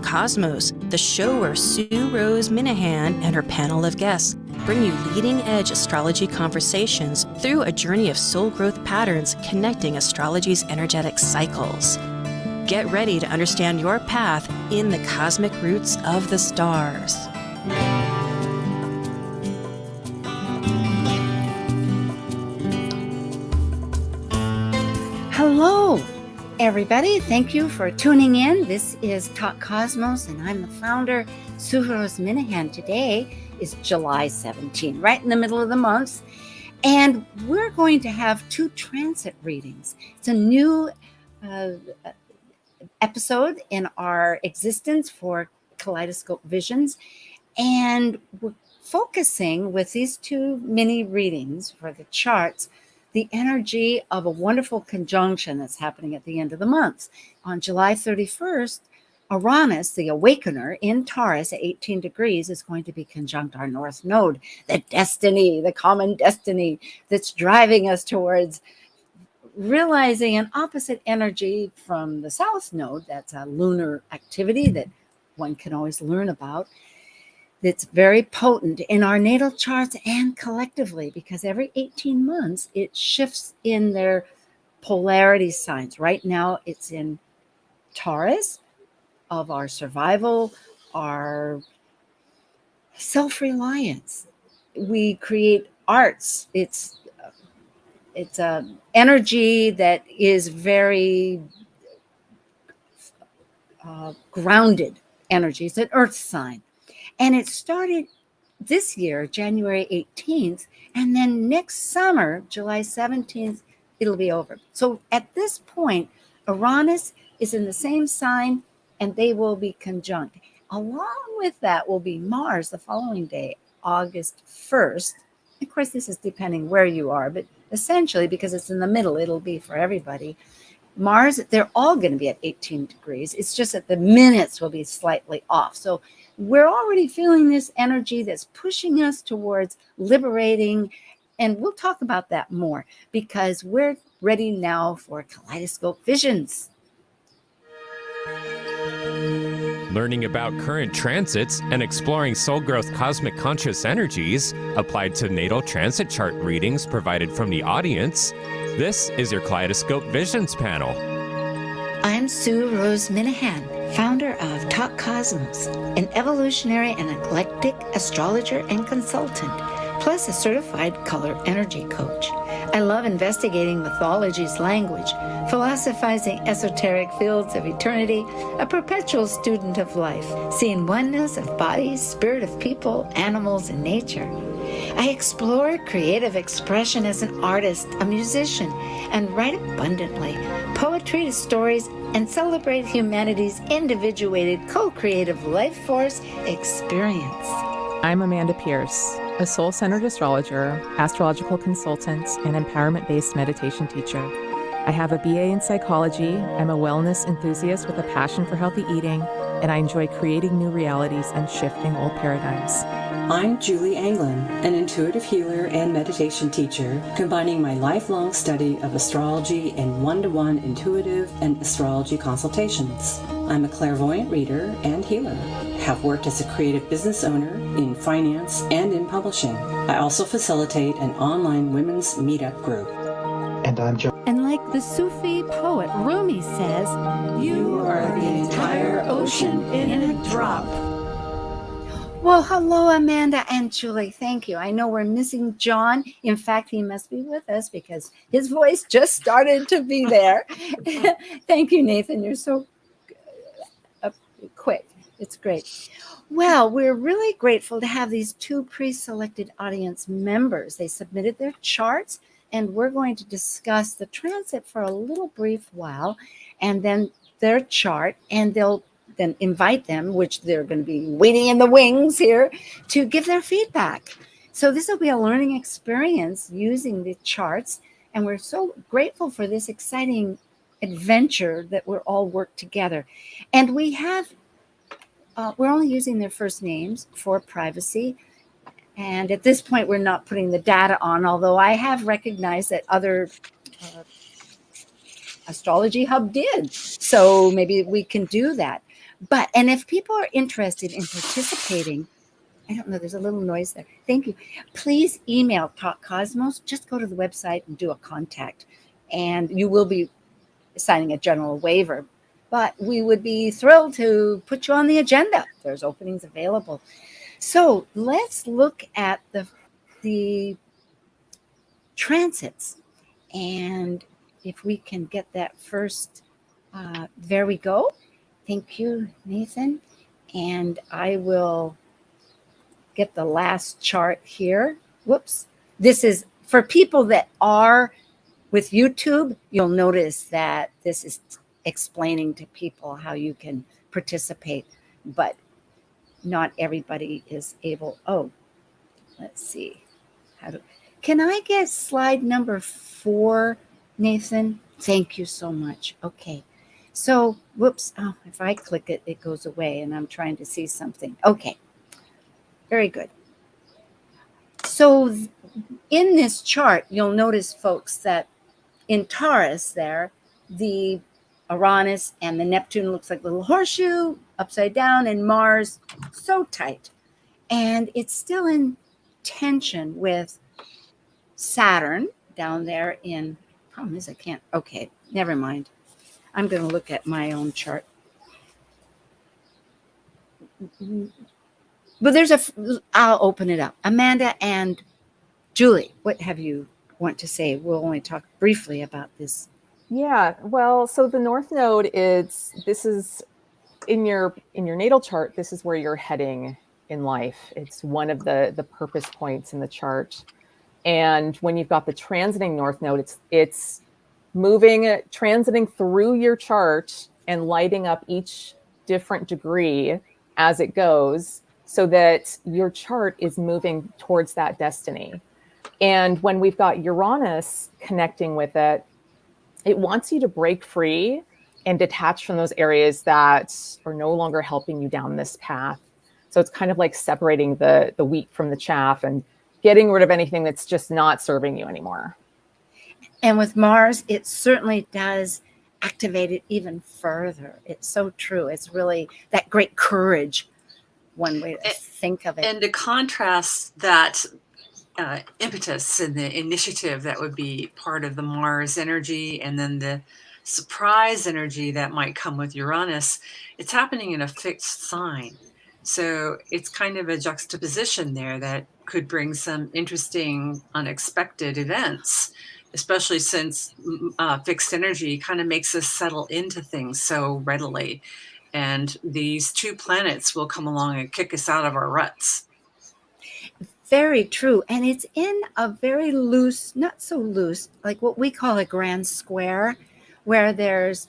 Cosmos, the show where Sue Rose Minahan and her panel of guests bring you leading-edge astrology conversations through a journey of soul growth patterns connecting astrology's energetic cycles. Get ready to understand your path in the cosmic roots of the stars. Hello, everybody. Thank you for tuning in. This is Talk Cosmos, and I'm the founder, Sue Rose Minahan. Today is July 17, right in the middle of the month, and we're going to have two transit readings. It's a new episode in our existence for Kaleidoscope Visions, and we're focusing with these two mini readings for the charts the energy of a wonderful conjunction that's happening at the end of the month. On July 31st, Uranus, the Awakener in Taurus at 18 degrees, is going to be conjunct our North Node, the destiny, the common destiny that's driving us towards realizing an opposite energy from the South Node. That's a lunar activity that one can always learn about. That's very potent in our natal charts and collectively, because every 18 months it shifts in their polarity signs. Right now it's in Taurus, of our survival, our self-reliance. We create arts. It's a energy that is very grounded energy. It's an earth sign. And it started this year, January 18th, and then next summer, July 17th, it'll be over. So at this point, Uranus is in the same sign, and they will be conjunct. Along with that will be Mars the following day, August 1st. Of course, this is depending where you are, but essentially, because it's in the middle, it'll be for everybody. Mars, they're all going to be at 18 degrees. It's just that the minutes will be slightly off. So we're already feeling this energy that's pushing us towards liberating. And we'll talk about that more because we're ready now for Kaleidoscope Visions. Learning about current transits and exploring soul growth cosmic conscious energies applied to natal transit chart readings provided from the audience. This is your Kaleidoscope Visions panel. I'm Sue Rose Minahan, founder of Talk Cosmos, an evolutionary and eclectic astrologer and consultant, plus a certified color energy coach. I love investigating mythology's language, philosophizing esoteric fields of eternity, a perpetual student of life, seeing oneness of bodies, spirit of people, animals, and nature. I explore creative expression as an artist, a musician, and write abundantly, poetry to stories, and celebrate humanity's individuated, co-creative life force experience. I'm Amanda Pierce, a soul-centered astrologer, astrological consultant, and empowerment-based meditation teacher. I have a BA in psychology, I'm a wellness enthusiast with a passion for healthy eating, and I enjoy creating new realities and shifting old paradigms. I'm Julie Anglin, an intuitive healer and meditation teacher, combining my lifelong study of astrology and one-to-one intuitive and astrology consultations. I'm a clairvoyant reader and healer, have worked as a creative business owner in finance and in publishing. I also facilitate an online women's meetup group. And I'm John. And like the Sufi poet Rumi says, you are the entire ocean in a drop. Well, hello, Amanda and Julie. Thank you. I know we're missing John. In fact, he must be with us because his voice just started to be there. Thank you, Nathan. You're so quick. It's great. Well, we're really grateful to have these two pre-selected audience members. They submitted their charts, and we're going to discuss the transit for a little brief while, and then their chart, and they'll then invite them, which they're going to be waiting in the wings here, to give their feedback. So this will be a learning experience using the charts, and we're so grateful for this exciting adventure that we're all work together. And we have, we're only using their first names for privacy. And at this point, we're not putting the data on, although I have recognized that other Astrology Hub did. So maybe we can do that. But, and if people are interested in participating, I don't know, there's a little noise there. Thank you. Please email Talk Cosmos. Just go to the website and do a contact, and you will be signing a general waiver. But we would be thrilled to put you on the agenda. There's openings available. So let's look at the transits. And if we can get that first, there we go. Thank you, Nathan. And I will get the last chart here. Whoops. This is for people that are with YouTube. You'll notice that this is explaining to people how you can participate, but not everybody is able. Oh, let's see. Can I get slide number 4, Nathan? Thank you so much. Okay. So, whoops. Oh, if I click it, it goes away, and I'm trying to see something. Okay. Very good. So in this chart, you'll notice, folks, that in Taurus there, the Uranus and the Neptune looks like a little horseshoe upside down, and Mars so tight. And it's still in tension with Saturn down there in, problem is I can't, okay, never mind. I'm going to look at my own chart. But I'll open it up. Amanda and Julie, what have you want to say? We'll only talk briefly about this. Yeah, well, so the North Node this is in your natal chart. This is where you're heading in life. It's one of the purpose points in the chart. And when you've got the transiting North Node, it's transiting through your chart and lighting up each different degree as it goes, so that your chart is moving towards that destiny. And when we've got Uranus connecting with it, it wants you to break free and detach from those areas that are no longer helping you down this path. So it's kind of like separating the wheat from the chaff and getting rid of anything that's just not serving you anymore. And with Mars, it certainly does activate it even further. It's so true. It's really that great courage, one way to think of it. And to contrast that impetus and the initiative that would be part of the Mars energy, and then the surprise energy that might come with Uranus, it's happening in a fixed sign. So it's kind of a juxtaposition there that could bring some interesting, unexpected events, especially since fixed energy kind of makes us settle into things so readily. And these two planets will come along and kick us out of our ruts. Very true. And it's in a very loose, not so loose, like what we call a grand square, where there's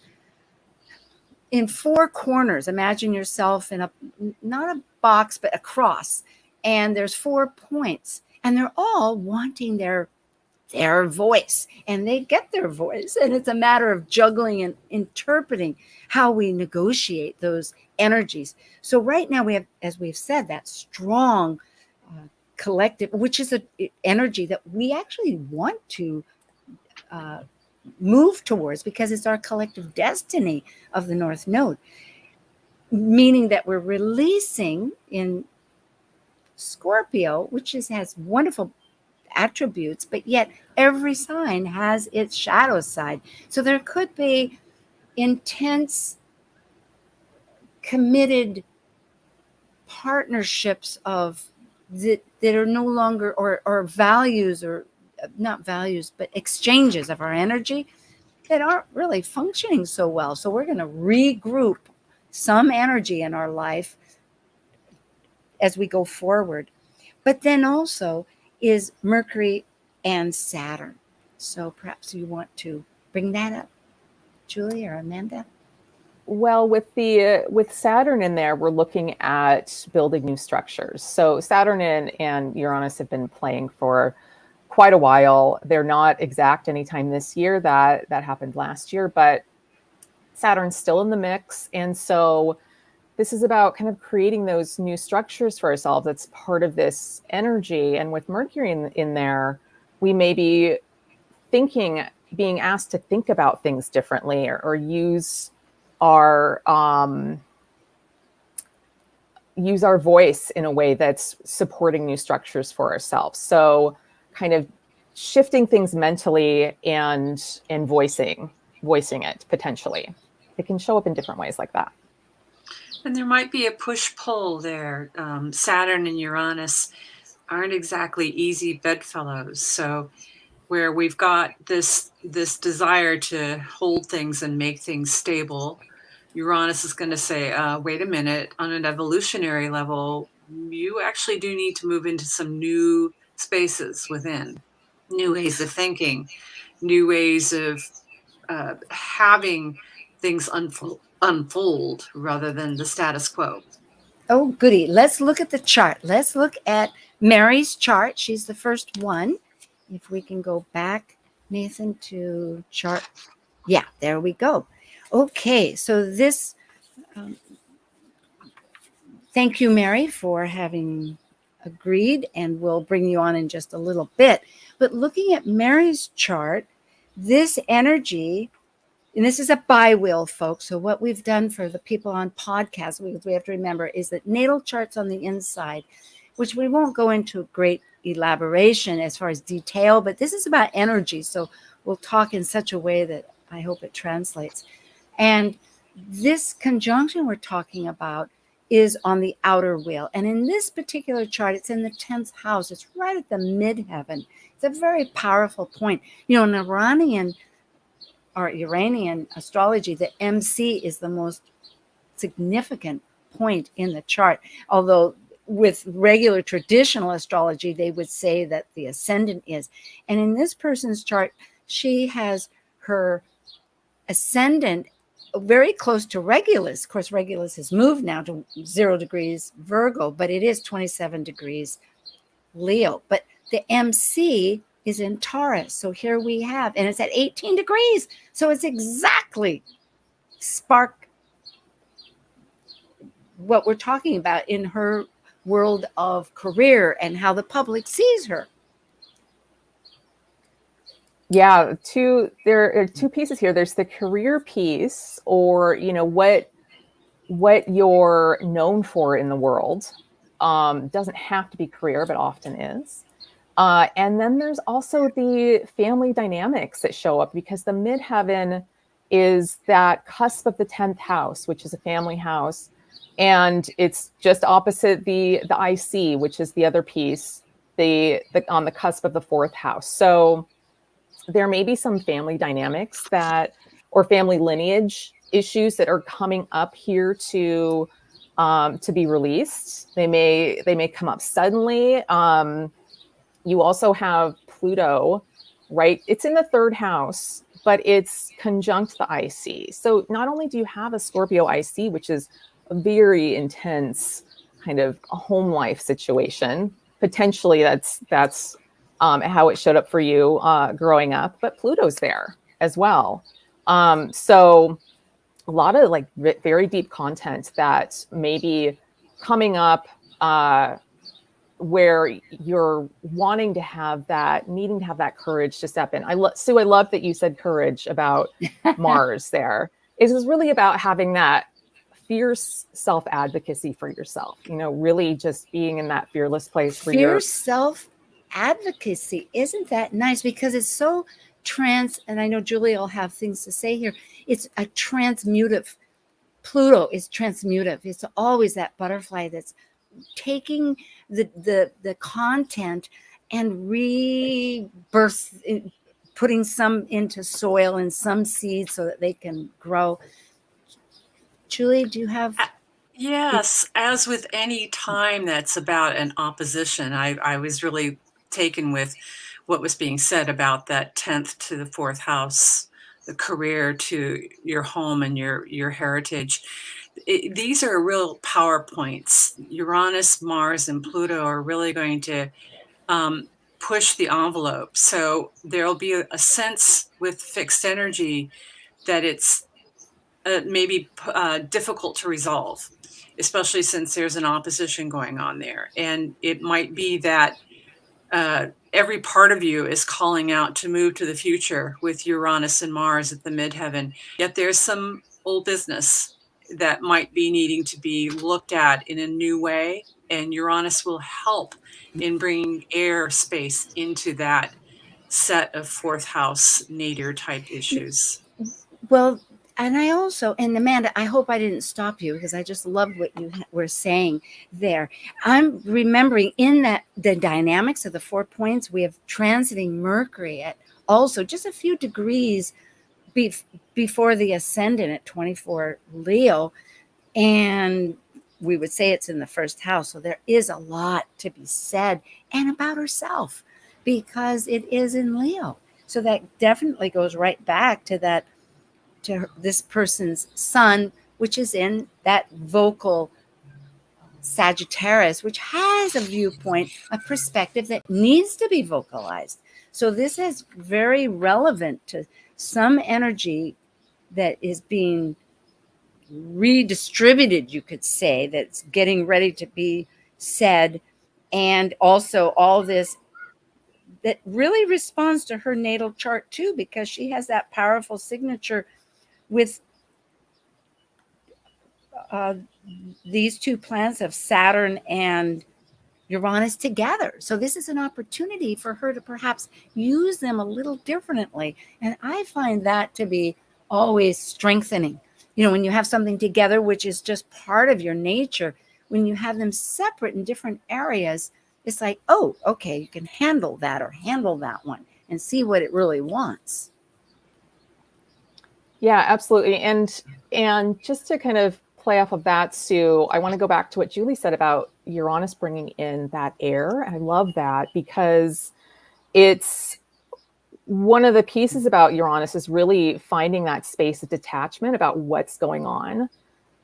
in 4 corners. Imagine yourself in not a box, but a cross. And there's 4 points, and they're all wanting their voice, and they get their voice. And it's a matter of juggling and interpreting how we negotiate those energies. So right now we have, as we've said, that strong collective, which is an energy that we actually want to move towards, because it's our collective destiny of the North Node, meaning that we're releasing in Scorpio, which has wonderful attributes, but yet every sign has its shadow side. So there could be intense, committed partnerships of that are no longer, or values, or not values, but exchanges of our energy that aren't really functioning so well. So we're going to regroup some energy in our life as we go forward. But then also is Mercury and Saturn. So perhaps you want to bring that up, Julie or Amanda? Well, with Saturn in there, we're looking at building new structures. So Saturn and Uranus have been playing for quite a while. They're not exact anytime this year. That happened last year, but Saturn's still in the mix. And so this is about kind of creating those new structures for ourselves. That's part of this energy. And with Mercury in there, we may be being asked to think about things differently, or use our use our voice in a way that's supporting new structures for ourselves. So kind of shifting things mentally and voicing it potentially. It can show up in different ways like that. And there might be a push-pull there. Saturn and Uranus aren't exactly easy bedfellows. So where we've got this desire to hold things and make things stable, Uranus is going to say, wait a minute, on an evolutionary level, you actually do need to move into some new spaces within, new ways of thinking, new ways of having things unfold rather than the status quo. Oh, goody. Let's look at the chart. Let's look at Mary's chart. She's the first one. If we can go back, Nathan, to chart. Yeah, there we go. Okay, so this, thank you, Mary, for having agreed, and we'll bring you on in just a little bit. But looking at Mary's chart, this energy, and this is a bi-wheel, folks. So what we've done for the people on podcasts, we have to remember, is that natal charts on the inside, which we won't go into great elaboration as far as detail, but this is about energy. So we'll talk in such a way that I hope it translates. And this conjunction we're talking about is on the outer wheel. And in this particular chart, it's in the 10th house. It's right at the midheaven. It's a very powerful point. You know, in Iranian or Iranian astrology, the MC is the most significant point in the chart. Although with regular traditional astrology, they would say that the ascendant is. And in this person's chart, she has her ascendant very close to Regulus. Of course, Regulus has moved now to 0 degrees Virgo, but it is 27 degrees Leo. But the MC is in Taurus. So here we have, and it's at 18 degrees. So it's exactly spark what we're talking about in her world of career and how the public sees her. Yeah, there are two pieces here. There's the career piece, or what you're known for in the world. Doesn't have to be career, but often is. And then there's also the family dynamics that show up, because the midheaven is that cusp of the 10th house, which is a family house, and it's just opposite the IC, which is the other piece, on the cusp of the 4th house. So there may be some family dynamics or family lineage issues that are coming up here to be released. They may come up suddenly. You also have Pluto, right? It's in the 3rd house, but it's conjunct the IC. So not only do you have a Scorpio IC, which is a very intense kind of a home life situation, potentially that's how it showed up for you growing up, but Pluto's there as well. So a lot of like very deep content that may be coming up where you're needing to have that courage to step in. Sue, I love that you said courage about Mars there. It is really about having that fierce self-advocacy for yourself, really just being in that fearless place where fierce self-advocacy. Isn't that nice? Because it's so and I know Julie will have things to say here. It's a transmutive. Pluto is transmutive. It's always that butterfly that's taking the content and rebirth, putting some into soil and some seeds so that they can grow. Julie, do you have? Yes, as with any time that's about an opposition, I was really taken with what was being said about that 10th to the 4th house, the career to your home and your heritage. These are real power points. Uranus, Mars, and Pluto are really going to push the envelope. So there'll be a sense with fixed energy that it's maybe difficult to resolve, especially since there's an opposition going on there. And it might be that every part of you is calling out to move to the future with Uranus and Mars at the midheaven. Yet there's some old business that might be needing to be looked at in a new way. And Uranus will help in bringing air space into that set of fourth house nadir type issues. Well, and I also, and Amanda, I hope I didn't stop you because I just loved what you were saying there. I'm remembering in that the dynamics of the 4 points, we have transiting Mercury at also just a few degrees before the ascendant at 24 Leo. And we would say it's in the first house. So there is a lot to be said and about herself because it is in Leo. So that definitely goes right back to that, to this person's sun, which is in that vocal Sagittarius, which has a viewpoint, a perspective that needs to be vocalized. So this is very relevant to some energy that is being redistributed, you could say, that's getting ready to be said. And also all this that really responds to her natal chart too, because she has that powerful signature with these two planets of Saturn and Uranus together. So this is an opportunity for her to perhaps use them a little differently. And I find that to be always strengthening. You know, when you have something together, which is just part of your nature, when you have them separate in different areas, it's like, oh, okay, you can handle that or handle that one and see what it really wants. Yeah, absolutely. And just to kind of play off of that, Sue, I want to go back to what Julie said about Uranus bringing in that air. I love that because it's one of the pieces about Uranus is really finding that space of detachment about what's going on.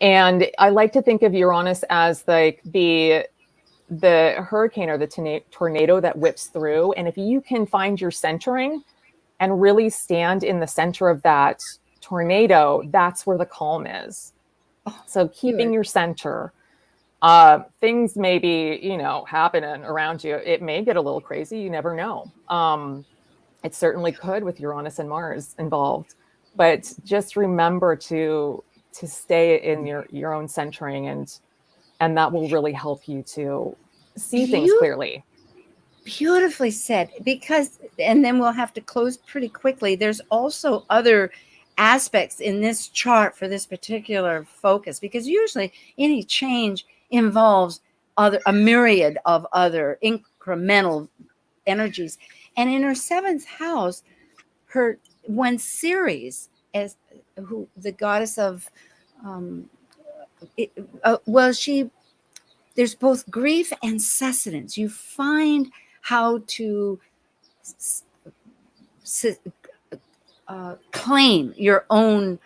And I like to think of Uranus as like the hurricane or the tornado that whips through. And if you can find your centering and really stand in the center of that tornado, that's where the calm is. So keeping your center, things may be, happening around you. It may get a little crazy. You never know. It certainly could with Uranus and Mars involved, but just remember to stay in your own centering, and that will really help you to see things clearly. Beautifully said, because, and then we'll have to close pretty quickly. There's also other aspects in this chart for this particular focus, because usually any change involves a myriad of other incremental energies. And in her seventh house, her one Ceres, as who the goddess of, there's both grief and sustenance. You find how to claim your own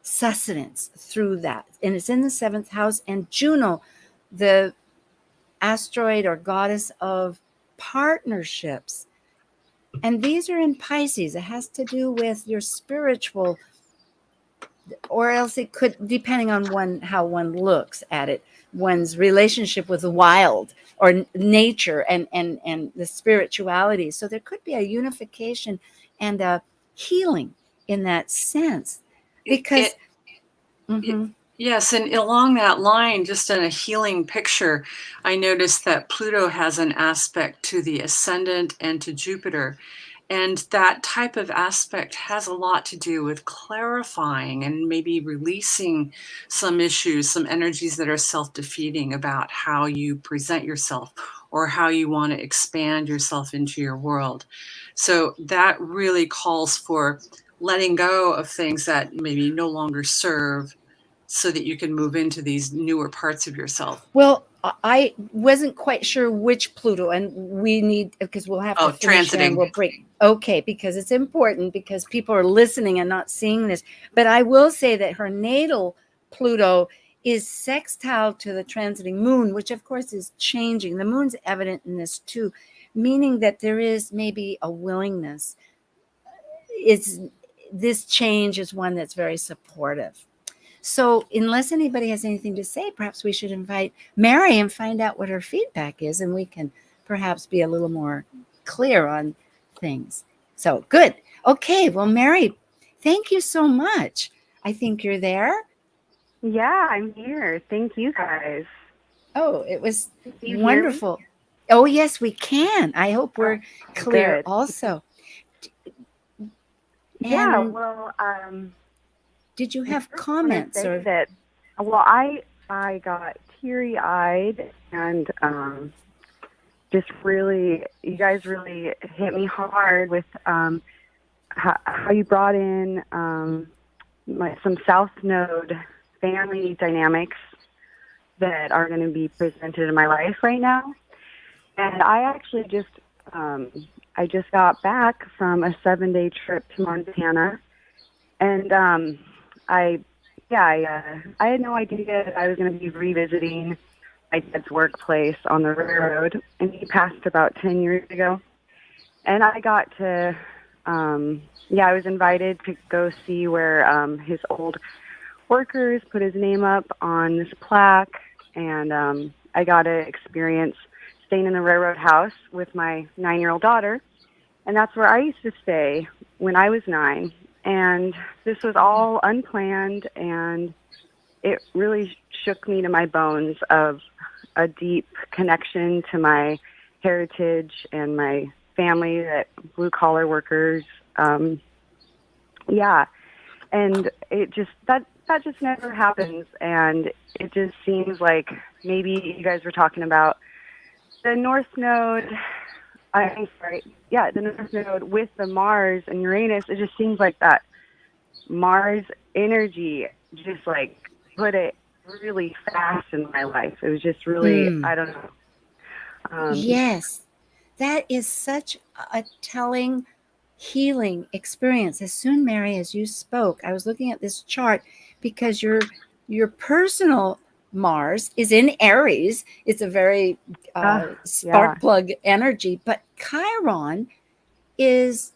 sustenance through that. And it's in the seventh house. And Juno, the asteroid or goddess of partnerships. And these are in Pisces. It has to do with your spiritual, or else it could, depending on how one looks at it, one's relationship with the wild or nature and the spirituality. So there could be a unification and a healing in that sense. Because yes, and along that line, just in a healing picture, I noticed that Pluto has an aspect to the ascendant and to Jupiter. And that type of aspect has a lot to do with clarifying and maybe releasing some issues, some energies that are self-defeating about how you present yourself or how you want to expand yourself into your world. So that really calls for letting go of things that maybe no longer serve, so that you can move into these newer parts of yourself. Well, I wasn't quite sure which Pluto, and we need, because we'll have to finish transiting. and we'll break. Okay, because it's important, because people are listening and not seeing this. But I will say that her natal Pluto is sextile to the transiting moon, which of course is changing. The moon's evident in this too, meaning that there is maybe a willingness. This change is one that's very supportive. So unless anybody has anything to say, perhaps we should invite Mary and find out what her feedback is, and we can perhaps be a little more clear on things. So good. Okay. Well, Mary, thank you so much. I think you're there. Yeah, I'm here. Thank you guys. Oh, it was Can you hear me? wonderful. Oh, yes, we can. I hope we're clear good. also. Yeah, And well, did you I have first want to comments say or that, well, I got teary-eyed and just really, you guys really hit me hard with how you brought in some South Node family dynamics that are going to be presented in my life right now. And I actually I just got back from a 7-day trip to Montana, and I had no idea that I was going to be revisiting my dad's workplace on the railroad, and he passed about 10 years ago. And I got to, I was invited to go see where his old workers put his name up on this plaque, and I got to experience staying in the railroad house with my 9-year-old daughter, and that's where I used to stay when I was 9. And this was all unplanned, and it really shook me to my bones of a deep connection to my heritage and my family, that blue-collar workers. And it just that just never happens, and it just seems like maybe you guys were talking about the North Node. The North Node with the Mars and Uranus. It just seems like that Mars energy just like put it really fast in my life. It was just really, I don't know. Yes, that is such a telling, healing experience. As soon, Mary, as you spoke, I was looking at this chart because your personal Mars is in Aries. It's a very spark plug energy, but Chiron is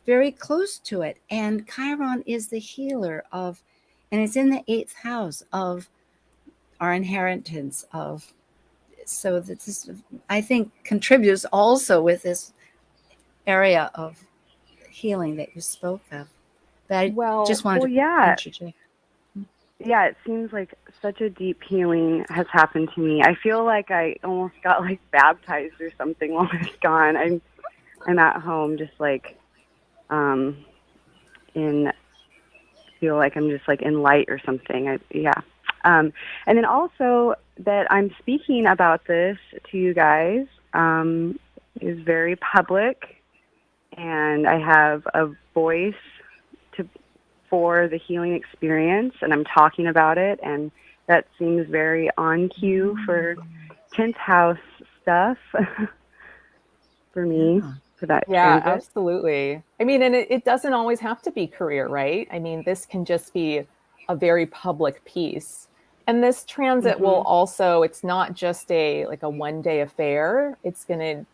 very close to it. And Chiron is the healer of, and it's in the 8th house of our inheritance of. So this, I think, contributes also with this area of healing that you spoke of. But I just wanted to interject. Yeah, it seems like such a deep healing has happened to me. I feel like I almost got like baptized or something while I was gone. I'm at home just like feel like I'm just like in light or something. And then also that I'm speaking about this to you guys is very public, and I have a voice for the healing experience, and I'm talking about it, and that seems very on cue for 10th house stuff for me. For that transit. Absolutely. I mean, and it doesn't always have to be career, right? I mean, this can just be a very public piece. And this transit will also, it's not just a one-day affair. It's going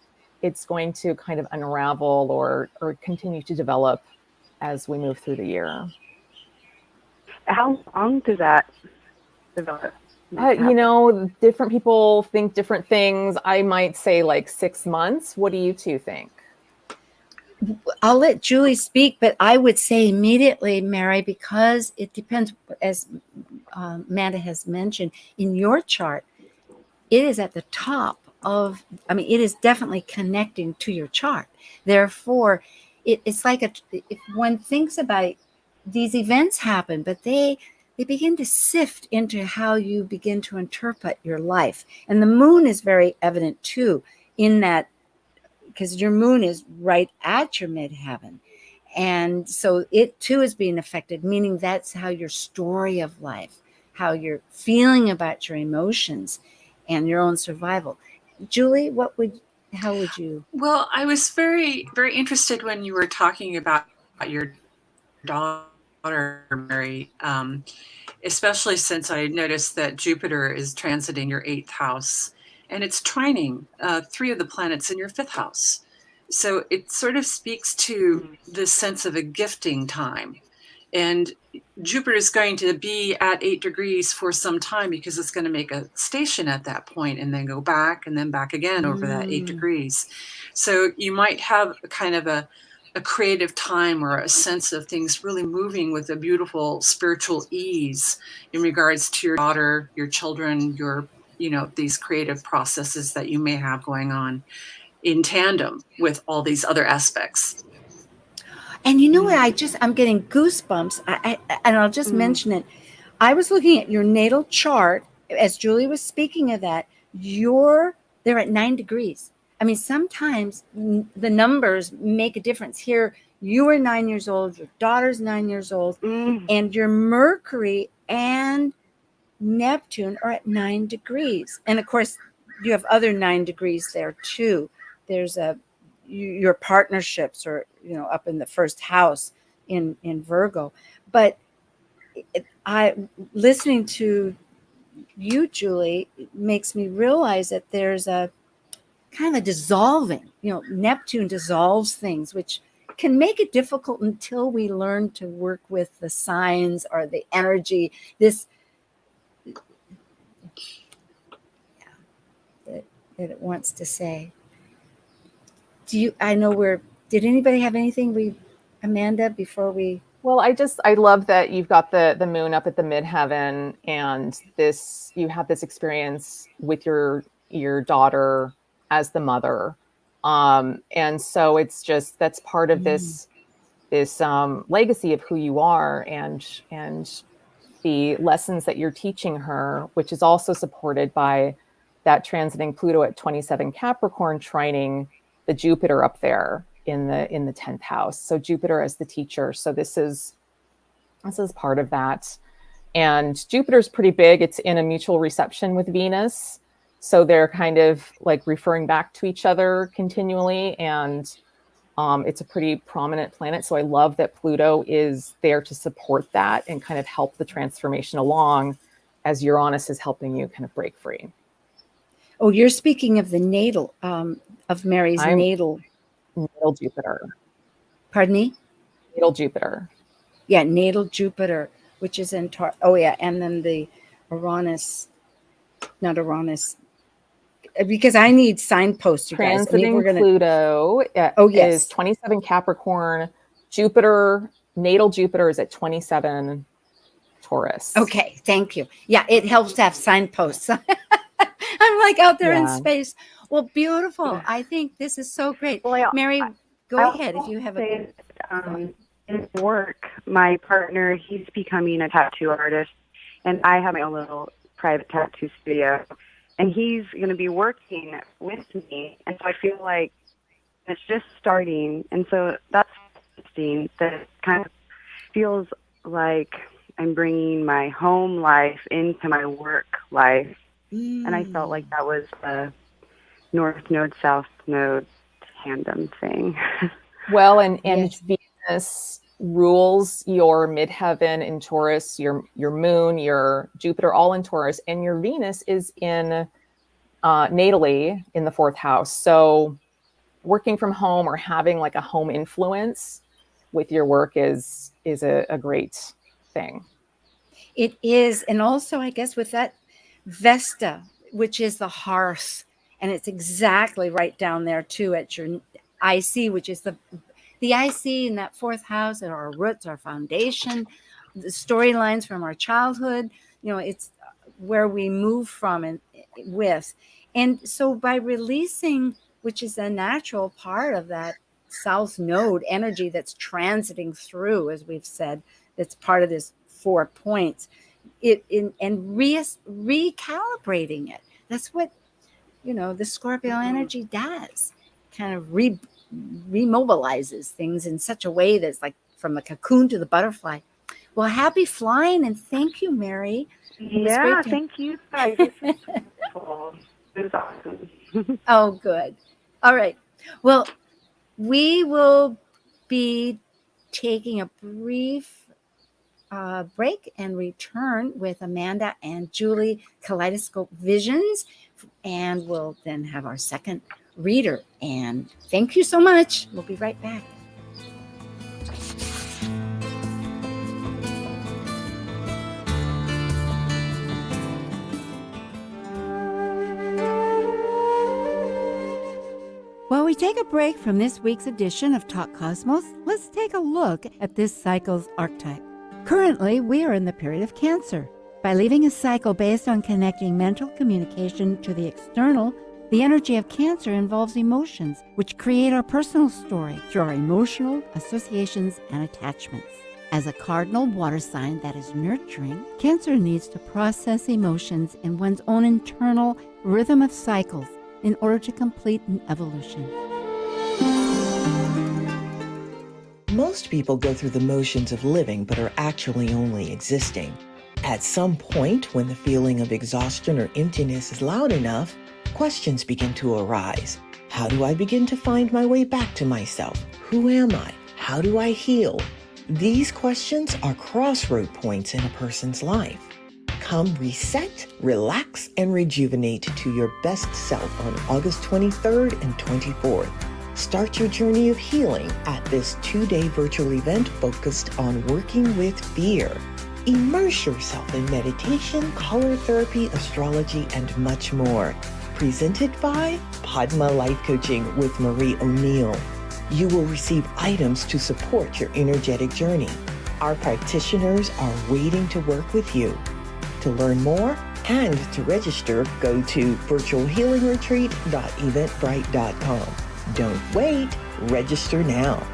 to kind of unravel or continue to develop as we move through the year. How long does that develop? Different people think different things. I might say like 6 months. What do you two think? I'll let Julie speak, but I would say immediately, Mary, because it depends, as Amanda has mentioned, in your chart, it is at the top of, it is definitely connecting to your chart. Therefore, it's like if one thinks about it, these events happen, but they begin to sift into how you begin to interpret your life. And the moon is very evident too, in that, because your moon is right at your midheaven. And so it too is being affected, meaning that's how your story of life, how you're feeling about your emotions and your own survival. Julie, how would you? Well, I was very, very interested when you were talking about your daughter, Mary, especially since I noticed that Jupiter is transiting your 8th house, and it's trining 3 of the planets in your 5th house. So it sort of speaks to the sense of a gifting time. And Jupiter is going to be at 8 degrees for some time because it's going to make a station at that point and then go back and then back again over that 8 degrees. So you might have kind of a a creative time or a sense of things really moving with a beautiful spiritual ease in regards to your daughter, your children, your, these creative processes that you may have going on in tandem with all these other aspects. And you know what? I'm getting goosebumps. And I'll just mention it. I was looking at your natal chart as Julie was speaking of that. They're at 9 degrees. I mean, sometimes the numbers make a difference. Here, you are 9 years old, your daughter's 9 years old, and your Mercury and Neptune are at 9 degrees. And of course, you have other 9 degrees there too. There's your partnerships are, up in the first house in Virgo. But listening to you, Julie, makes me realize that there's a kind of dissolving, Neptune dissolves things, which can make it difficult until we learn to work with the signs or the energy, that it wants to say. Did anybody have anything Amanda, before we? Well, I love that you've got the moon up at the midheaven, and you have this experience with your daughter as the mother. And so it's just, that's part of this legacy of who you are and the lessons that you're teaching her, which is also supported by that transiting Pluto at 27 Capricorn trining the Jupiter up there in the 10th house. So Jupiter as the teacher. So this is part of that. And Jupiter's pretty big. It's in a mutual reception with Venus. So they're kind of like referring back to each other continually. And it's a pretty prominent planet. So I love that Pluto is there to support that and kind of help the transformation along as Uranus is helping you kind of break free. Oh, you're speaking of the natal, of Mary's natal. Natal Jupiter. Pardon me? Natal Jupiter. Yeah, natal Jupiter, which is in Taurus. Oh, yeah. And then the not Uranus, because I need signposts, you guys. Transiting Pluto is 27 Capricorn. Natal Jupiter is at 27 Taurus. Okay, thank you. Yeah, it helps to have signposts. I'm like out there in space. Well, beautiful. I think this is so great. Well, Mary, go ahead if you have in work, my partner, he's becoming a tattoo artist, and I have my own little private tattoo studio, and he's going to be working with me, and so I feel like it's just starting, and so that's interesting. That it kind of feels like I'm bringing my home life into my work life. And I felt like that was the North Node, South Node tandem thing. Well, and yes. Venus rules your midheaven in Taurus, your moon, your Jupiter, all in Taurus, and your Venus is in natally in the 4th house. So working from home or having like a home influence with your work is a great thing. It is. And also, I guess with that, Vesta, which is the hearth, and it's exactly right down there too at your IC, which is the IC in that 4th house, and our roots, our foundation, the storylines from our childhood. It's where we move from and with. And so by releasing, which is a natural part of that South Node energy that's transiting through, as we've said, that's part of this 4 points. Recalibrating it. That's what, the Scorpio energy does. Kind of remobilizes things in such a way that's like from the cocoon to the butterfly. Well, happy flying, and thank you, Mary. Yeah, thank you guys. It was awesome. Oh, good. All right. Well, we will be taking a brief break and return with Amanda and Julie, Kaleidoscope Visions, and we'll then have our second reader. And thank you so much. We'll be right back. While we take a break from this week's edition of Talk Cosmos, let's take a look at this cycle's archetype. Currently, we are in the period of Cancer. By leaving a cycle based on connecting mental communication to the external, the energy of Cancer involves emotions, which create our personal story through our emotional associations and attachments. As a cardinal water sign that is nurturing, Cancer needs to process emotions in one's own internal rhythm of cycles in order to complete an evolution. Most people go through the motions of living but are actually only existing. At some point, when the feeling of exhaustion or emptiness is loud enough, questions begin to arise. How do I begin to find my way back to myself? Who am I? How do I heal? These questions are crossroad points in a person's life. Come reset, relax, and rejuvenate to your best self on August 23rd and 24th. Start your journey of healing at this 2-day virtual event focused on working with fear. Immerse yourself in meditation, color therapy, astrology, and much more. Presented by Padma Life Coaching with Marie O'Neill. You will receive items to support your energetic journey. Our practitioners are waiting to work with you. To learn more and to register, go to virtualhealingretreat.eventbrite.com. Don't wait, register now.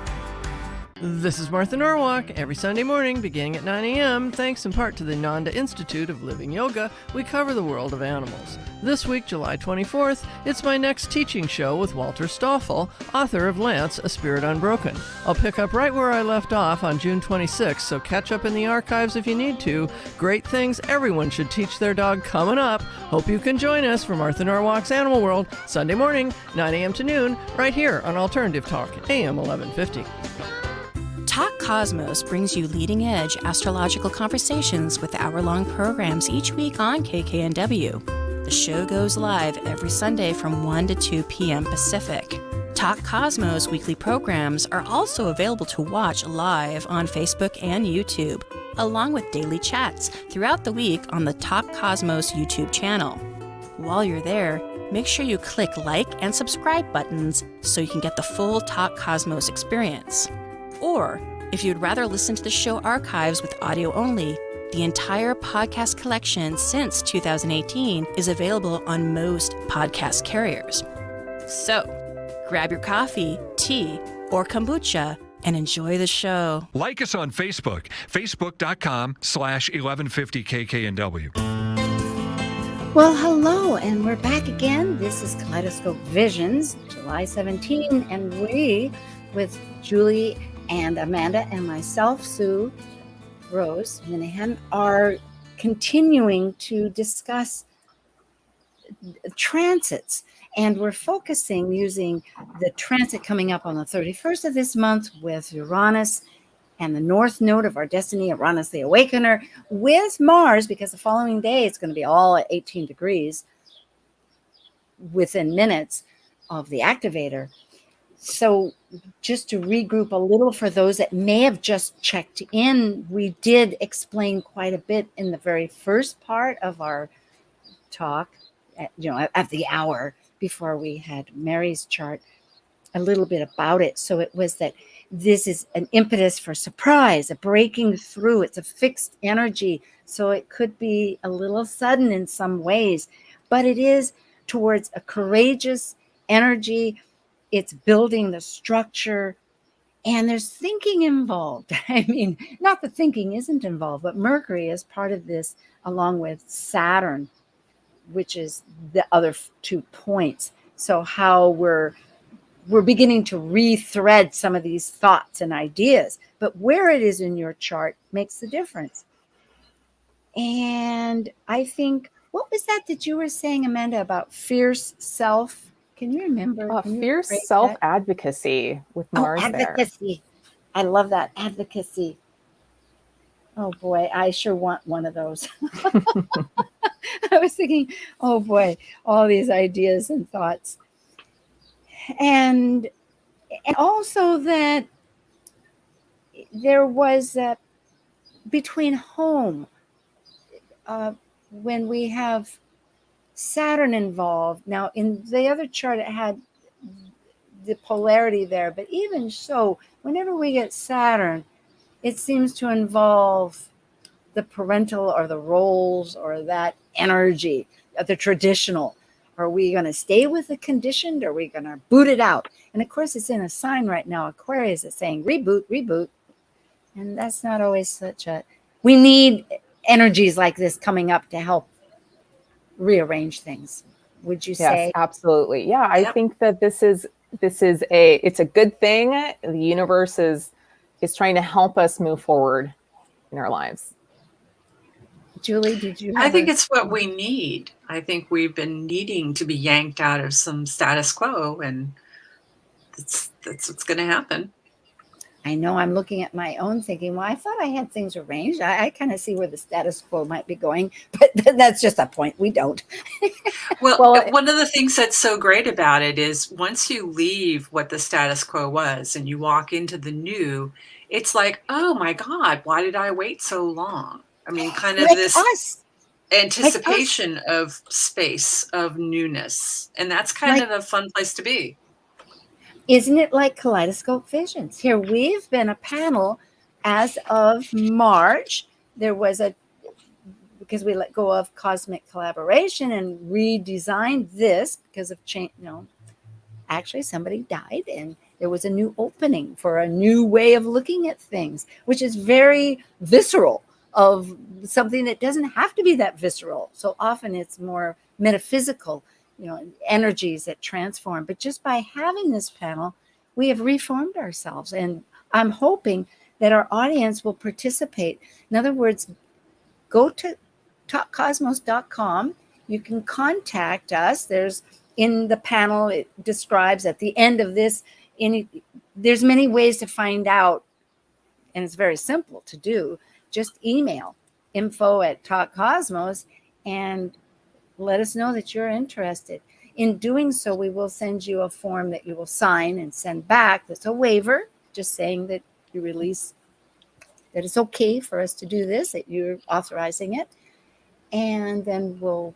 This is Martha Norwalk. Every Sunday morning, beginning at 9 a.m., thanks in part to the Nanda Institute of Living Yoga, we cover the world of animals. This week, July 24th, it's my next teaching show with Walter Stoffel, author of Lance, A Spirit Unbroken. I'll pick up right where I left off on June 26th, so catch up in the archives if you need to. Great things everyone should teach their dog coming up. Hope you can join us for Martha Norwalk's Animal World, Sunday morning, 9 a.m. to noon, right here on Alternative Talk, AM 1150. Talk Cosmos brings you leading-edge astrological conversations with hour-long programs each week on KKNW. The show goes live every Sunday from 1 to 2 p.m. Pacific. Talk Cosmos weekly programs are also available to watch live on Facebook and YouTube, along with daily chats throughout the week on the Talk Cosmos YouTube channel. While you're there, make sure you click like and subscribe buttons so you can get the full Talk Cosmos experience. Or, if you'd rather listen to the show archives with audio only, the entire podcast collection since 2018 is available on most podcast carriers. So, grab your coffee, tea, or kombucha and enjoy the show. Like us on Facebook, facebook.com/1150kknw. Well, hello, and we're back again. This is Kaleidoscope Visions, July 17, and we, with Julie and Amanda and myself, Sue Rose Minahan, are continuing to discuss transits. And we're focusing using the transit coming up on the 31st of this month with Uranus and the North Node of our destiny, Uranus the Awakener, with Mars, because the following day it's going to be all at 18 degrees within minutes of the activator. So just to regroup a little for those that may have just checked in, we did explain quite a bit in the very first part of our talk, at the hour before we had Mary's chart, a little bit about it. So it was that this is an impetus for surprise, a breaking through. It's a fixed energy. So it could be a little sudden in some ways, but it is towards a courageous energy. It's building the structure, and there's thinking involved. I mean, not that thinking isn't involved, but Mercury is part of this, along with Saturn, which is the other 2 points. So how we're beginning to rethread some of these thoughts and ideas, but where it is in your chart makes the difference. And I think, what was that you were saying, Amanda, about fierce self? Can you remember? Fierce self-advocacy with Mars advocacy. there. I love that, advocacy. Oh boy, I sure want one of those. I was thinking, oh boy, all these ideas and thoughts. And also that there was between home, when we have Saturn involved. Now, in the other chart, it had the polarity there. But even so, whenever we get Saturn, it seems to involve the parental or the roles or that energy of the traditional. Are we going to stay with the conditioned? Or are we going to boot it out? And of course, it's in a sign right now, Aquarius, is saying reboot, reboot. And that's not always such a, we need energies like this coming up to help rearrange things. Would you say? Yes, absolutely. Yeah, I Yep. think that it's a good thing. The universe is trying to help us move forward in our lives. Julie, did you have I think it's what we need. I think we've been needing to be yanked out of some status quo, and that's what's going to happen. I know I'm looking at my own thinking, well, I thought I had things arranged. I kind of see where the status quo might be going, but that's just a point. We don't. Well, Well, one of the things that's so great about it is once you leave what the status quo was and you walk into the new, it's like, oh my God, why did I wait so long? I mean, kind of Like this us. anticipation of space, of newness. And that's kind of a fun place to be. Isn't it like Kaleidoscope Visions? Here, we've been a panel as of March. There was because we let go of cosmic collaboration and redesigned this because of change. Actually, somebody died and there was a new opening for a new way of looking at things, which is very visceral, of something that doesn't have to be that visceral. So often it's more metaphysical, energies that transform. But just by having this panel, we have reformed ourselves. And I'm hoping that our audience will participate. In other words, go to talkcosmos.com. You can contact us. There's in the panel, it describes at the end of this, there's many ways to find out. And it's very simple to do. Just email info@talkcosmos and let us know that you're interested. In doing so, we will send you a form that you will sign and send back. That's a waiver, just saying that you release, that it's okay for us to do this, that you're authorizing it. And then we'll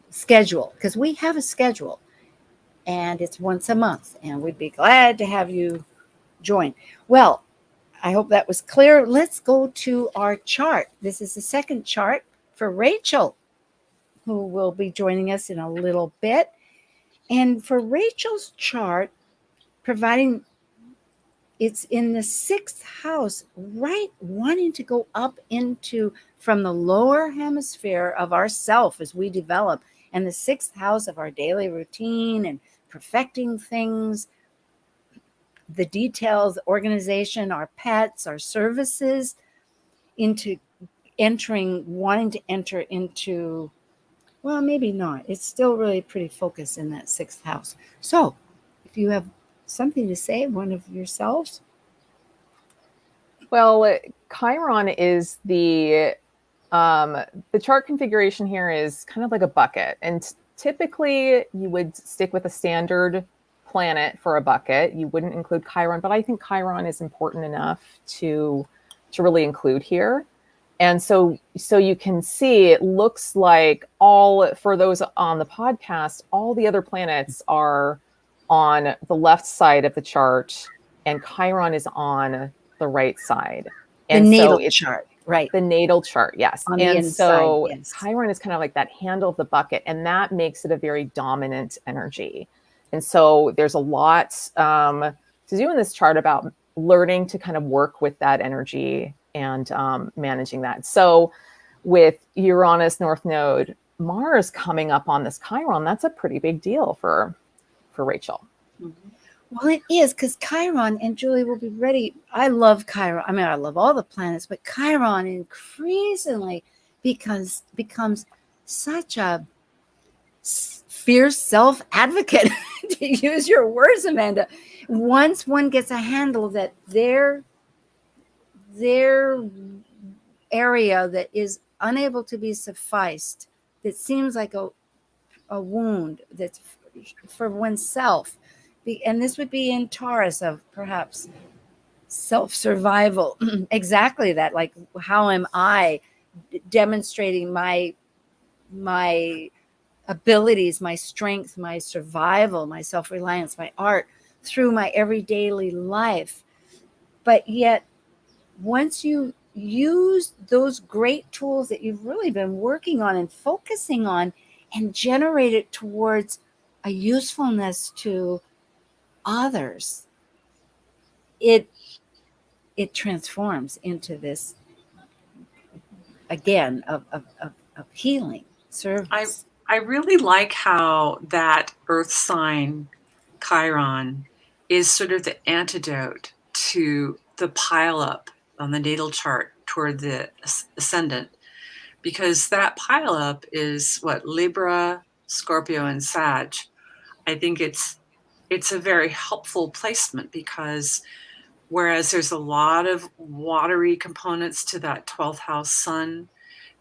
schedule, because we have a schedule and it's once a month, and we'd be glad to have you join. Well, I hope that was clear. Let's go to our chart. This is the second chart for Rachel, who will be joining us in a little bit. And for Rachel's chart, providing it's in the 6th house, right, wanting to go up into from the lower hemisphere of ourself as we develop, and the 6th house of our daily routine and perfecting things, the details, organization, our pets, our services, into wanting to enter into, well, maybe not. It's still really pretty focused in that 6th house. So if you have something to say, one of yourselves. Well, Chiron is the chart configuration here is kind of like a bucket. And typically you would stick with a standard planet for a bucket. You wouldn't include Chiron, but I think Chiron is important enough to really include here. And so you can see, it looks like for those on the podcast, all the other planets are on the left side of the chart and Chiron is on the right side. And the natal chart, right? The natal chart, yes. On the and inside, so yes. Chiron is kind of like that handle of the bucket, and that makes it a very dominant energy. And so there's a lot to do in this chart about learning to kind of work with that energy and managing that. So with Uranus North Node, Mars coming up on this Chiron, that's a pretty big deal for Rachel. Mm-hmm. Well, it is, because Chiron, and Julie will be ready. I love Chiron. I mean, I love all the planets, but Chiron increasingly becomes such a fierce self-advocate, to use your words, Amanda. Once one gets a handle that their area that is unable to be sufficed, that seems like a wound that's for oneself, and this would be in Taurus of perhaps self-survival. Exactly that, like, how am I demonstrating my abilities, my strength, my survival, my self-reliance, my art, through my everyday life. But yet, once you use those great tools that you've really been working on and focusing on and generate it towards a usefulness to others, it transforms into this, again, of healing service. I really like how that Earth sign, Chiron, is sort of the antidote to the pileup on the natal chart toward the ascendant, because that pileup is what, Libra, Scorpio, and Sag. I think it's a very helpful placement, because whereas there's a lot of watery components to that 12th house sun,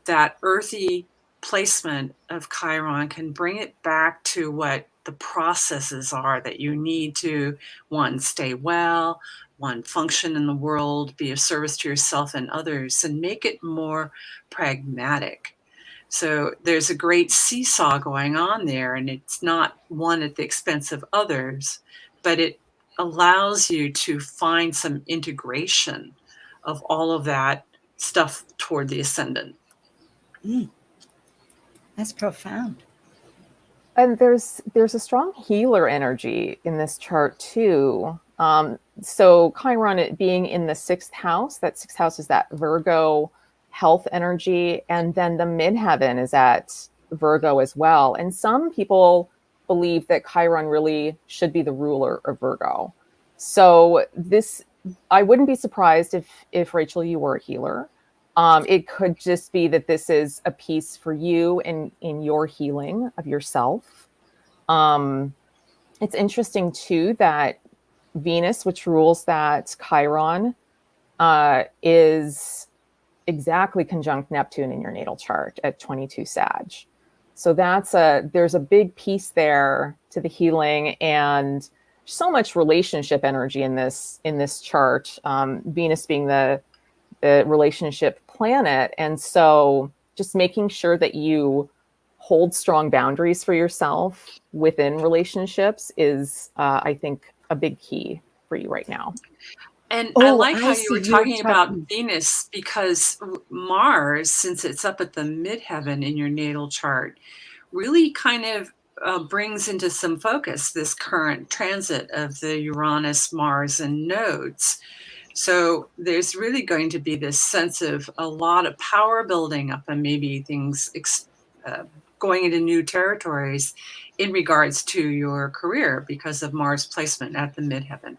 that earthy placement of Chiron can bring it back to what the processes are that you need to, one, stay well, one, function in the world, be of service to yourself and others, and make it more pragmatic. So there's a great seesaw going on there, and it's not one at the expense of others, but it allows you to find some integration of all of that stuff toward the ascendant. That's profound. And there's a strong healer energy in this chart too. So Chiron, it being in the 6th house, that 6th house is that Virgo health energy, and then the midheaven is at Virgo as well. And some people believe that Chiron really should be the ruler of Virgo. So this, I wouldn't be surprised if Rachel, you were a healer. It could just be that this is a piece for you in your healing of yourself. It's interesting too that Venus, which rules that Chiron, is exactly conjunct Neptune in your natal chart at 22 Sag. So there's a big piece there to the healing, and so much relationship energy in this chart. Venus being the relationship planet. And so just making sure that you hold strong boundaries for yourself within relationships is, I think, a big key for you right now. And I like how you were talking about Venus, because Mars, since it's up at the midheaven in your natal chart, really kind of brings into some focus this current transit of the Uranus, Mars, and nodes. So there's really going to be this sense of a lot of power building up, and maybe things going into new territories in regards to your career because of Mars placement at the midheaven.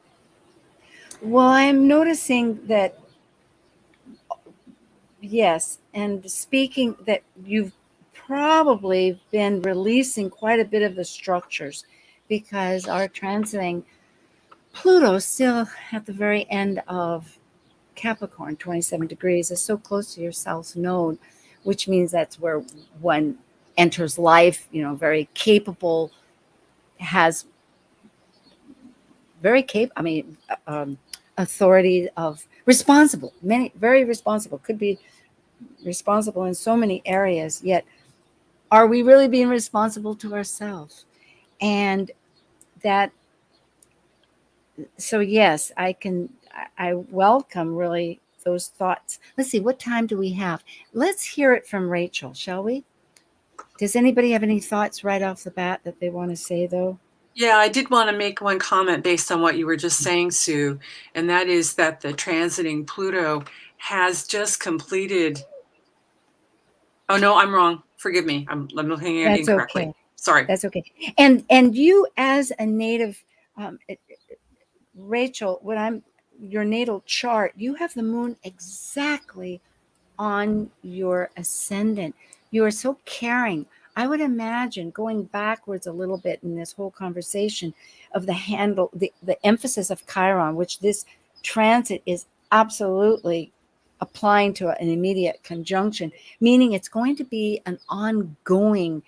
Well, I'm noticing that, yes, and speaking that you've probably been releasing quite a bit of the structures, because our transiting Pluto still at the very end of Capricorn, 27 degrees, is so close to your South Node, which means that's where one enters life, very capable, has very authority of responsible, very responsible, could be responsible in so many areas, yet are we really being responsible to ourselves? And so yes, I welcome really those thoughts. Let's see, what time do we have? Let's hear it from Rachel, shall we? Does anybody have any thoughts right off the bat that they want to say, though? Yeah, I did want to make one comment based on what you were just saying, Sue, and that is that the transiting Pluto has just completed. Oh no, I'm wrong. Forgive me. I'm looking at it incorrectly. Okay. Sorry. That's okay. And you, as a native, Rachel, your natal chart, you have the moon exactly on your ascendant. You are so caring. I would imagine, going backwards a little bit in this whole conversation, of the emphasis of Chiron, which this transit is absolutely applying to an immediate conjunction, meaning it's going to be an ongoing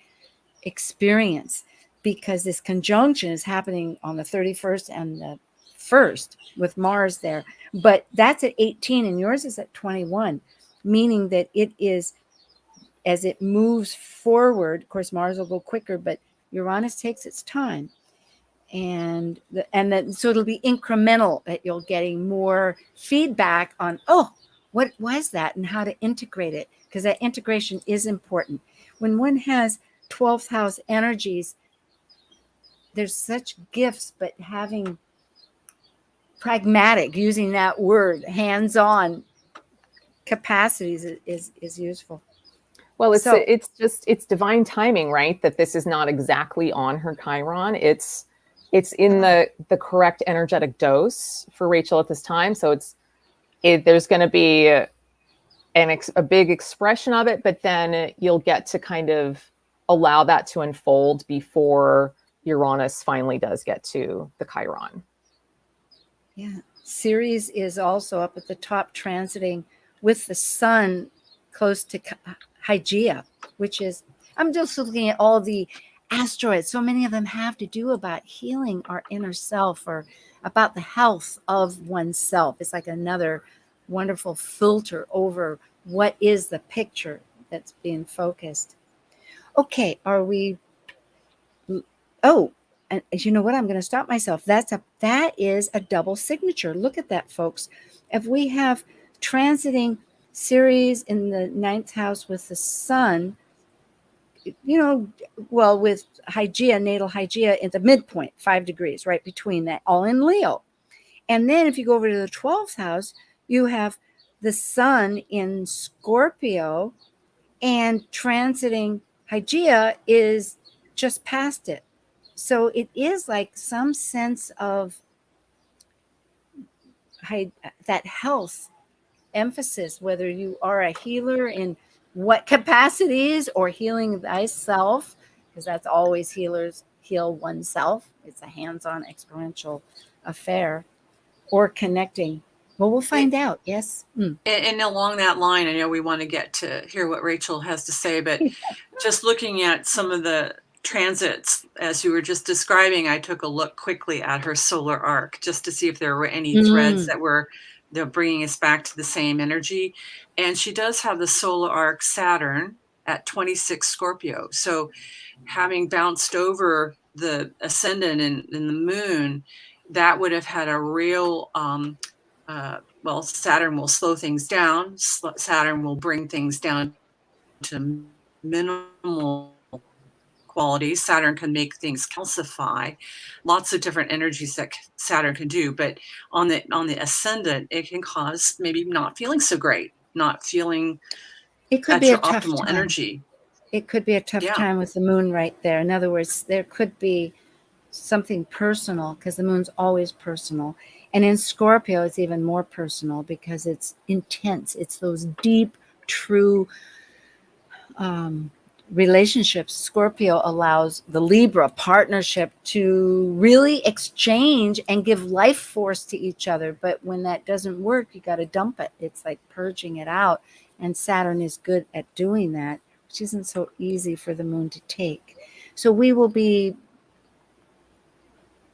experience, because this conjunction is happening on the 31st and the 1st with Mars there. But that's at 18 and yours is at 21, meaning that it is, as it moves forward, of course, Mars will go quicker, but Uranus takes its time. and then so it'll be incremental that you'll getting more feedback on, oh, what was that and how to integrate it, because that integration is important. When one has 12th house energies, there's such gifts, but having pragmatic, using that word, hands-on capacities is useful. Well, it's So- it's divine timing, right? That this is not exactly on her Chiron. It's in the correct energetic dose for Rachel at this time. So there's going to be a big expression of it, but then you'll get to kind of allow that to unfold before Uranus finally does get to the Chiron. Yeah. Ceres is also up at the top, transiting with the sun close to Hygeia, which is, I'm just looking at all the asteroids. So many of them have to do about healing our inner self or about the health of oneself. It's like another wonderful filter over what is the picture that's being focused. Okay, are we? Oh, and you know what? I'm going to stop myself. That is a double signature. Look at that, folks. If we have transiting Ceres in the 9th house with the sun, well, with Hygeia, natal Hygeia at the midpoint, 5 degrees, right between that, all in Leo. And then if you go over to the 12th house, you have the sun in Scorpio, and transiting Hygeia is just past it. So it is like some sense of that health emphasis, whether you are a healer in what capacities or healing thyself, because that's always healers heal oneself. It's a hands-on experiential affair, or connecting. Well, we'll find out. Yes. And along that line, I know we want to get to hear what Rachel has to say, but just looking at some of the transits, as you were just describing, I took a look quickly at her solar arc just to see if there were any threads that were bringing us back to the same energy. And she does have the solar arc Saturn at 26 Scorpio. So having bounced over the ascendant and the moon, that would have had a real, well, Saturn will slow things down. Saturn will bring things down to minimal qualities. Saturn can make things calcify. Lots of different energies that Saturn can do. But on the ascendant, it can cause maybe not feeling so great, not feeling It could at be your a tough optimal time. energy. It could be a tough time with the moon right there. In other words, there could be something personal, because the moon's always personal. And in Scorpio, it's even more personal because it's intense. It's those deep, true relationships. Scorpio allows the Libra partnership to really exchange and give life force to each other. But when that doesn't work, you got to dump it. It's like purging it out. And Saturn is good at doing that, which isn't so easy for the moon to take. So we will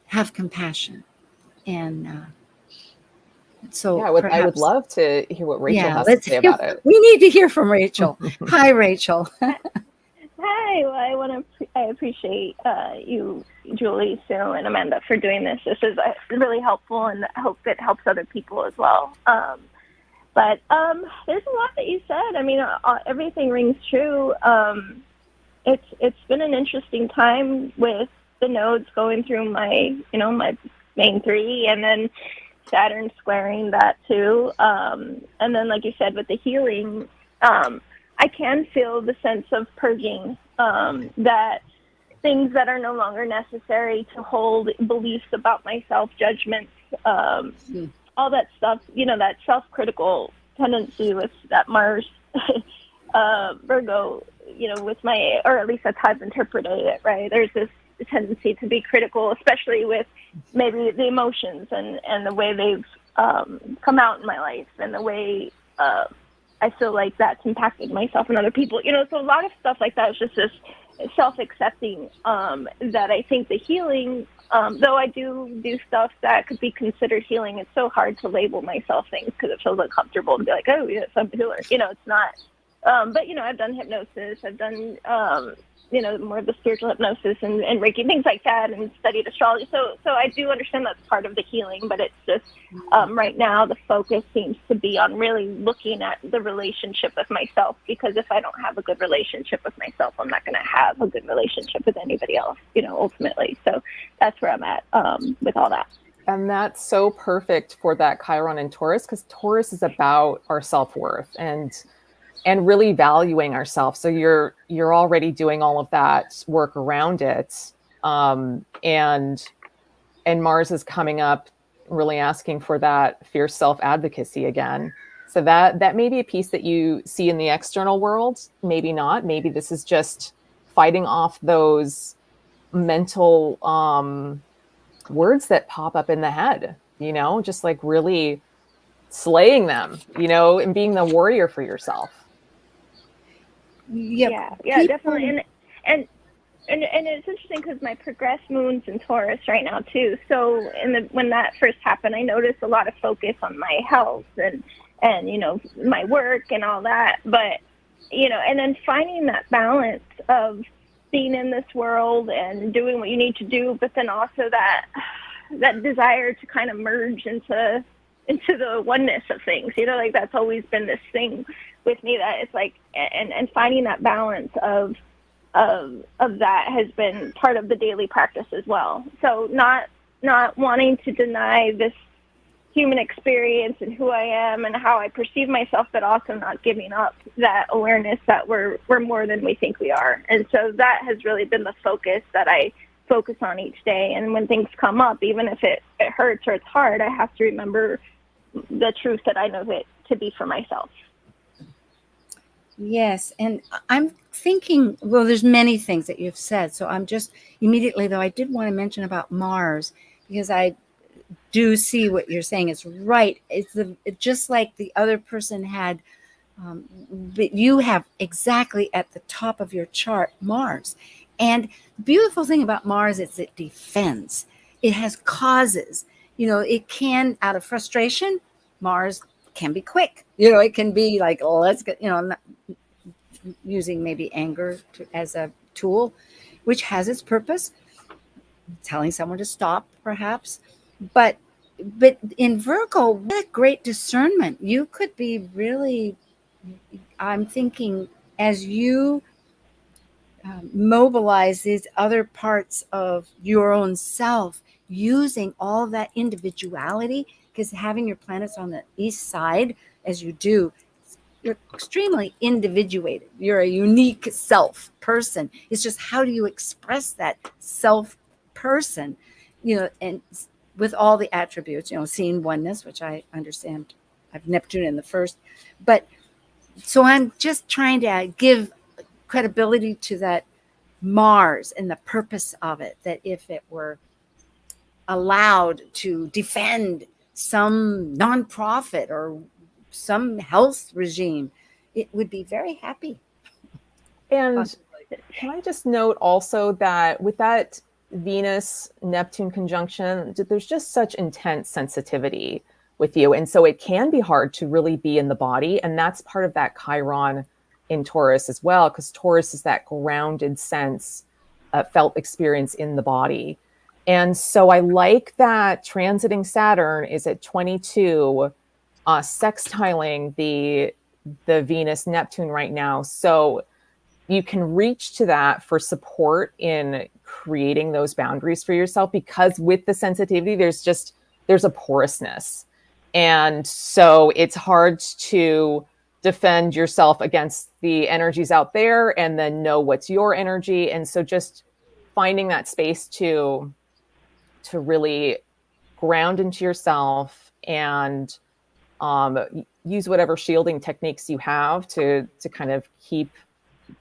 have compassion. And so yeah, I would love to hear what Rachel has to say about it. We need to hear from Rachel. Hi, Rachel. Hi. Well, I appreciate you, Julie, Sue, and Amanda for doing this. This is really helpful, and I hope it helps other people as well. But there's a lot that you said. I mean, everything rings true. It's been an interesting time with the nodes going through my main 3, and then Saturn squaring that too. And then, like you said, with the healing, I can feel the sense of purging, that things that are no longer necessary to hold, beliefs about myself, judgments, all that stuff, that self-critical tendency with that Mars Virgo, with or at least that's how I've interpreted it, right? There's this tendency to be critical, especially with maybe the emotions and the way they've come out in my life, and the way I feel like that's impacted myself and other people. So a lot of stuff like that is just this self-accepting, that I think the healing, though I do stuff that could be considered healing, it's so hard to label myself things because it feels uncomfortable to be like, oh, yes, I'm a healer. It's not. But, I've done hypnosis. I've done more of the spiritual hypnosis and Reiki, things like that, and studied astrology. So I do understand that's part of the healing, but it's just right now the focus seems to be on really looking at the relationship with myself, because if I don't have a good relationship with myself, I'm not going to have a good relationship with anybody else, ultimately. So that's where I'm at with all that. And that's so perfect for that Chiron in Taurus, because Taurus is about our self-worth and really valuing ourselves. So you're already doing all of that work around it. And Mars is coming up, really asking for that fierce self-advocacy again. So that may be a piece that you see in the external world, maybe not. Maybe this is just fighting off those mental words that pop up in the head, just like really slaying them, and being the warrior for yourself. Yeah, definitely. And it's interesting because my progressed moon's in Taurus right now too. So when that first happened, I noticed a lot of focus on my health and my work and all that. But and then finding that balance of being in this world and doing what you need to do, but then also that desire to kind of merge into the oneness of things. Like that's always been this thing with me, that it's like, and finding that balance of that has been part of the daily practice as well. So not wanting to deny this human experience and who I am and how I perceive myself, but also not giving up that awareness that we're more than we think we are. And so that has really been the focus that I focus on each day. And when things come up, even if it hurts or it's hard, I have to remember the truth that I know it to be for myself. Yes, and I'm thinking, well, there's many things that you've said. So I'm just immediately, though, I did want to mention about Mars, because I do see what you're saying is right. It's just like the other person had, but you have exactly at the top of your chart Mars. And the beautiful thing about Mars is it defends. It has causes. It can, out of frustration, Mars can be quick. It can be like, let's get, I'm not using maybe anger as a tool, which has its purpose, telling someone to stop perhaps. But in Virgo, what a great discernment. You could be really, I'm thinking, as you mobilize these other parts of your own self, using all that individuality, because having your planets on the east side, as you do, you're extremely individuated. You're a unique self person. It's just, how do you express that self person, and with all the attributes, seeing oneness, which I understand. I have Neptune in the first, but so I'm just trying to give credibility to that Mars and the purpose of it, that if it were allowed to defend some nonprofit or some health regime, it would be very happy. And can I just note also that with that Venus-Neptune conjunction, there's just such intense sensitivity with you. And so it can be hard to really be in the body. And that's part of that Chiron in Taurus as well, because Taurus is that grounded sense, felt experience in the body. And so I like that transiting Saturn is at 22, sextiling the Venus-Neptune right now. So you can reach to that for support in creating those boundaries for yourself, because with the sensitivity, there's a porousness. And so it's hard to defend yourself against the energies out there and then know what's your energy. And so just finding that space to really ground into yourself and use whatever shielding techniques you have to kind of keep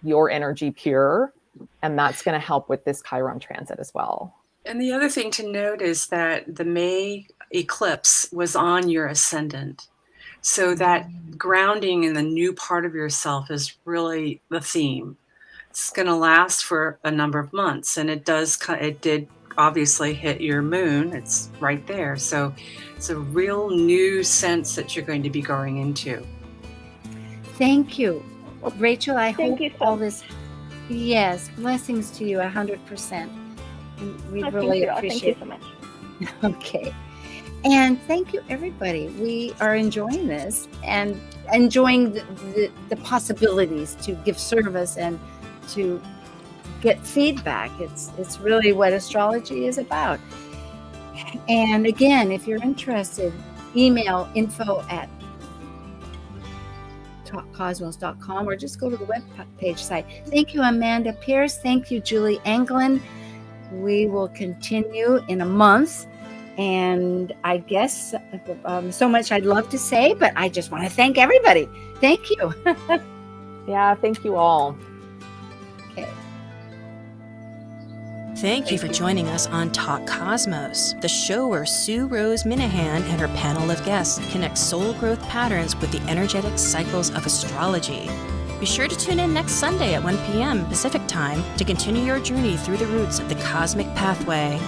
your energy pure. And that's going to help with this Chiron transit as well. And the other thing to note is that the May eclipse was on your ascendant. So that grounding in the new part of yourself is really the theme. It's going to last for a number of months, and it did obviously hit your moon. It's right there. So it's a real new sense that you're going to be going into. Thank you, Rachel. I hope all this. Yes, blessings to you, 100%. And we Thank really you. appreciate. Thank you so much. Okay. And thank you, everybody. We are enjoying this and enjoying the possibilities to give service and to get feedback. It's really what astrology is about. And again, if you're interested, email info@talkcosmos.com or just go to the web page site. Thank you, Amanda Pierce. Thank you, Julie Anglin. We will continue in a month. And I guess so much I'd love to say, but I just want to thank everybody. Thank you. Yeah, thank you all. Okay. Thank you for joining us on Talk Cosmos, the show where Sue Rose Minahan and her panel of guests connect soul growth patterns with the energetic cycles of astrology. Be sure to tune in next Sunday at 1 p.m. Pacific Time to continue your journey through the roots of the cosmic pathway.